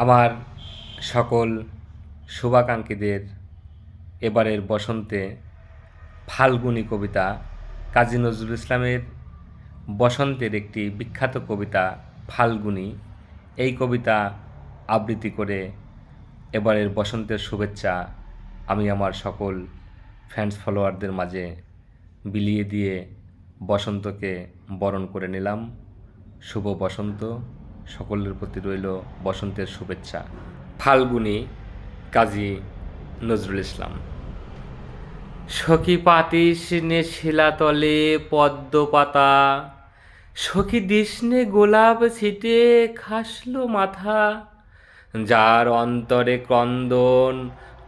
আমার সকল শুভাকাঙ্ক্ষীদের এবারের বসন্তে ফাল্গুনী কবিতা কাজী নজরুল ইসলামের বসন্তের একটি বিখ্যাত কবিতা ফাল্গুনী, এই কবিতা আবৃত্তি করে এবারের বসন্তের শুভেচ্ছা আমি আমার সকল ফ্যান্স ফলোয়ারদের মাঝে বিলিয়ে দিয়ে বসন্তকে বরণ করে নিলাম। শুভ বসন্ত, সকলের প্রতি রইল বসন্তের শুভেচ্ছা। ফাল্গুনী, কাজী নজরুল ইসলাম। সখী পাতিস নে শিলাতলে পদ্ম পাতা, সখী দিসনে গোলাপ ছিটে খাসলো মাথা, যার অন্তরে ক্রন্দন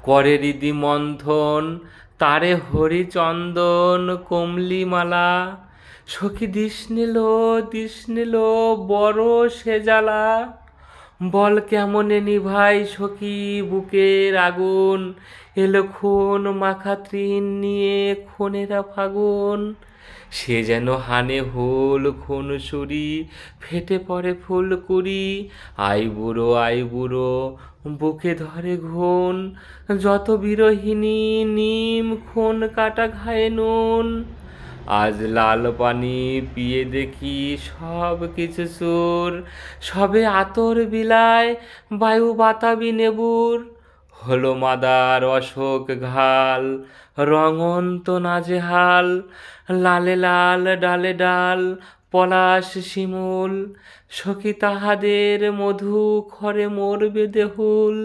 করে হৃদি মন্থন, তারে হরিচন্দন কমলিমালা। সখী দিসনেলো বড় সে জ্বালা, বল কেমনে নিভাই সখী বুকের আগুন, এলো খুন মাখা তৃণ নিয়ে খুনেরা ফাগুন। সে যেন হানে হুল খুনসুরি, ফেটে পড়ে ফুলকুড়ি, আই বুড়ো বুকে ধরে ঘুন, যত বিরহিণী নিম খুন কাটা ঘায়ে নুন। আজ লাল পানি পিয়ে দেখি সব কিছু সুর, সবে আতর বিলায় বায়ু বাতাবি নেবুর। হলো মাদার অশোক ঘাল, রঙন্ত নাজেহাল, লালে লাল ডালে ডাল পলাশ শিমুল, সখী তাহাদের মধু খরে মরবে দেহুল।